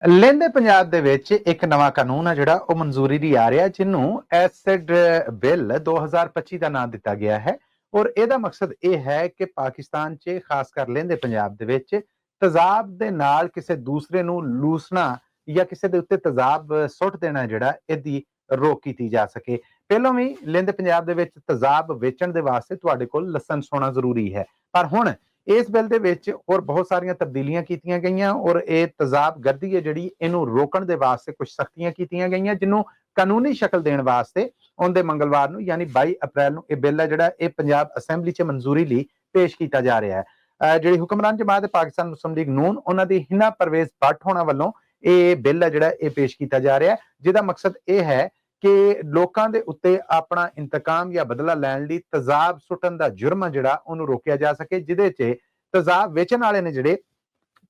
ਲਹਿੰਦੇ ਪੰਜਾਬ ਦੇ ਵਿੱਚ ਇੱਕ ਨਵਾਂ ਕਾਨੂੰਨ ਆ ਜਿਹੜਾ ਉਹ ਮਨਜ਼ੂਰੀ ਲਈ ਆ ਰਿਹਾ, ਜਿਹਨੂੰ ਐਸਿਡ ਬਿੱਲ 2025 ਦਾ ਨਾਮ ਦਿੱਤਾ ਗਿਆ ਹੈ। ਔਰ ਇਹਦਾ ਮਕਸਦ ਇਹ ਹੈ ਕਿ ਪਾਕਿਸਤਾਨ 'ਚ ਖਾਸ ਕਰ ਲਹਿੰਦੇ ਪੰਜਾਬ ਦੇ ਵਿੱਚ ਤੇਜ਼ਾਬ ਦੇ ਨਾਲ ਕਿਸੇ ਦੂਸਰੇ ਨੂੰ ਲੂਸਣਾ ਜਾਂ ਕਿਸੇ ਦੇ ਉੱਤੇ ਤੇਜ਼ਾਬ ਸੁੱਟ ਦੇਣਾ ਜਿਹੜਾ ਇਹਦੀ ਰੋਕ ਕੀਤੀ ਜਾ ਸਕੇ। ਪਹਿਲਾਂ ਵੀ ਲਹਿੰਦੇ ਪੰਜਾਬ ਦੇ ਵਿੱਚ ਤੇਜ਼ਾਬ ਵੇਚਣ ਦੇ ਵਾਸਤੇ ਤੁਹਾਡੇ ਕੋਲ ਲਾਇਸੈਂਸ ਹੋਣਾ ਜ਼ਰੂਰੀ ਹੈ, ਪਰ ਹੁਣ ਇਸ ਬਿੱਲ ਦੇ ਵਿੱਚ ਹੋਰ ਬਹੁਤ ਸਾਰੀਆਂ ਤਬਦੀਲੀਆਂ ਕੀਤੀਆਂ ਗਈਆਂ ਔਰ ਇਹ ਤੇਜ਼ਾਬ ਗਰਦੀ ਹੈ ਜਿਹੜੀ ਇਹਨੂੰ ਰੋਕਣ ਦੇ ਵਾਸਤੇ ਕੁਝ ਸਖਤੀਆਂ ਕੀਤੀਆਂ ਗਈਆਂ, ਜਿਹਨੂੰ ਕਾਨੂੰਨੀ ਸ਼ਕਲ ਦੇਣ ਵਾਸਤੇ ਉਹਦੇ ਮੰਗਲਵਾਰ ਨੂੰ ਯਾਨੀ 22 ਅਪ੍ਰੈਲ ਨੂੰ ਇਹ ਬਿੱਲ ਹੈ ਜਿਹੜਾ ਇਹ ਪੰਜਾਬ ਅਸੈਂਬਲੀ 'ਚ ਮਨਜ਼ੂਰੀ ਲਈ ਪੇਸ਼ ਕੀਤਾ ਜਾ ਰਿਹਾ ਹੈ। ਜਿਹੜੀ ਹੁਕਮਰਾਨ ਜਮਾਤ ਪਾਕਿਸਤਾਨ ਮੁਸਲਿਮ ਲੀਗ ਨੂਨ ਉਹਨਾਂ ਦੀ ਹਿਨਾ ਪਰਵੇਜ਼ ਭੱਟ ਹੋਣਾ ਵੱਲੋਂ ਇਹ ਬਿੱਲ ਹੈ ਜਿਹੜਾ ਇਹ ਪੇਸ਼ ਕੀਤਾ ਜਾ ਰਿਹਾ, ਜਿਹਦਾ ਮਕਸਦ ਇਹ ਹੈ ਕਿ ਲੋਕਾਂ ਦੇ ਉੱਤੇ ਆਪਣਾ ਇੰਤਕਾਮ ਜਾਂ ਬਦਲਾ ਲੈਣ ਲਈ ਤੇਜ਼ਾਬ ਸੁੱਟਣ ਦਾ ਜੁਰਮ ਜਿਹੜਾ ਉਹਨੂੰ ਰੋਕਿਆ ਜਾ ਸਕੇ, ਜਿਹਦੇ 'ਚ ਤੇਜ਼ਾਬ ਵੇਚਣ ਵਾਲੇ ਨੇ ਜਿਹੜੇ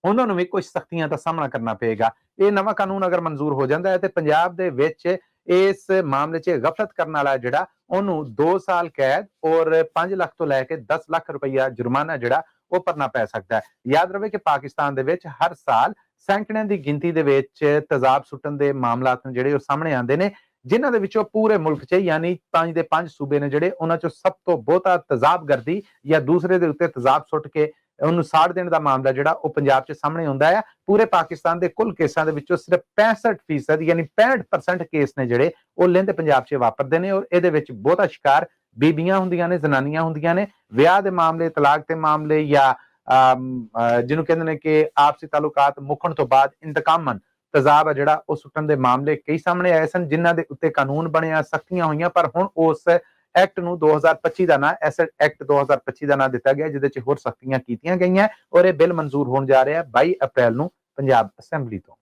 ਉਹਨਾਂ ਨੂੰ ਵੀ ਕੁਝ ਸਖਤੀਆਂ ਦਾ ਸਾਹਮਣਾ ਕਰਨਾ ਪਏਗਾ। ਇਹ ਨਵਾਂ ਕਾਨੂੰਨ ਅਗਰ ਮਨਜ਼ੂਰ ਹੋ ਜਾਂਦਾ ਹੈ ਤੇ ਪੰਜਾਬ ਦੇ ਵਿੱਚ ਇਸ ਮਾਮਲੇ 'ਚ ਗਫਲਤ ਕਰਨ ਵਾਲਾ ਜਿਹੜਾ ਉਹਨੂੰ 2 ਸਾਲ ਕੈਦ ਔਰ 5 ਲੱਖ ਤੋਂ ਲੈ ਕੇ 10 ਲੱਖ ਰੁਪਈਆ ਜੁਰਮਾਨਾ ਜਿਹੜਾ ਉਹ ਭਰਨਾ ਪੈ ਸਕਦਾ ਹੈ। ਯਾਦ ਰਵੇ ਕਿ ਪਾਕਿਸਤਾਨ ਦੇ ਵਿੱਚ ਹਰ ਸਾਲ ਸੈਂਕੜਿਆਂ ਦੀ ਗਿਣਤੀ ਦੇ ਵਿੱਚ ਤੇਜ਼ਾਬ ਸੁੱਟਣ ਦੇ ਮਾਮਲਾਤ ਜਿਹੜੇ ਉਹ ਸਾਹਮਣੇ ਆਉਂਦੇ ਨੇ, ਜਿਨ੍ਹਾਂ ਦੇ ਵਿੱਚੋਂ ਪੂਰੇ ਮੁਲਕ 'ਚ ਯਾਨੀ 5 ਦੇ 5 ਸੂਬੇ ਨੇ ਜਿਹੜੇ ਉਹਨਾਂ 'ਚੋਂ ਸਭ ਤੋਂ ਬਹੁਤਾ ਤੇਜ਼ਾਬ ਗਰਦੀ ਜਾਂ ਦੂਸਰੇ ਦੇ ਉੱਤੇ ਤੇਜ਼ਾਬ ਸੁੱਟ ਕੇ ਉਹਨੂੰ ਸਾੜ ਦੇਣ ਦਾ ਮਾਮਲਾ ਜਿਹੜਾ ਉਹ ਪੰਜਾਬ 'ਚ ਸਾਹਮਣੇ ਆਉਂਦਾ ਹੈ। ਪੂਰੇ ਪਾਕਿਸਤਾਨ ਦੇ ਕੁੱਲ ਕੇਸਾਂ ਦੇ ਵਿੱਚੋਂ ਸਿਰਫ 65% ਯਾਨੀ 65% ਕੇਸ ਨੇ ਜਿਹੜੇ ਉਹ ਲਹਿੰਦੇ ਪੰਜਾਬ 'ਚ ਵਾਪਰਦੇ ਨੇ ਔਰ ਇਹਦੇ ਵਿੱਚ ਬਹੁਤਾ ਸ਼ਿਕਾਰ ਬੀਬੀਆਂ ਹੁੰਦੀਆਂ ਨੇ, ਜ਼ਨਾਨੀਆਂ ਹੁੰਦੀਆਂ ਨੇ। ਵਿਆਹ ਦੇ ਮਾਮਲੇ, ਤਲਾਕ ਦੇ ਮਾਮਲੇ ਜਾਂ ਜਿਹਨੂੰ ਕਹਿੰਦੇ ਨੇ ਕਿ ਆਪਸੀ ਤਾਲੁਕਾਤ ਮੁੱਕਣ ਤੋਂ ਬਾਅਦ ਇੰਤਕਾਮਨ ਤੇਜ਼ਾਬ ਆ ਜਿਹੜਾ ਉਹ ਸੁੱਟਣ ਦੇ ਮਾਮਲੇ ਕਈ ਸਾਹਮਣੇ ਆਏ ਸਨ, ਜਿਨ੍ਹਾਂ ਦੇ ਉੱਤੇ ਕਾਨੂੰਨ ਬਣਿਆ, ਸਖਤੀਆਂ ਹੋਈਆਂ, ਪਰ ਹੁਣ ਉਸ ਐਕਟ ਨੂੰ 2025 ਦਾ ਨਾਂ ਐਸਿਡ ਐਕਟ 2025 ਦਾ ਨਾਂ ਦਿੱਤਾ ਗਿਆ, ਜਿਹਦੇ 'ਚ ਹੋਰ ਸਖਤੀਆਂ ਕੀਤੀਆਂ ਗਈਆਂ ਔਰ ਇਹ ਬਿੱਲ ਮਨਜ਼ੂਰ ਹੋਣ ਜਾ ਰਿਹਾ 22 ਅਪ੍ਰੈਲ ਨੂੰ ਪੰਜਾਬ ਅਸੈਂਬਲੀ ਤੋਂ।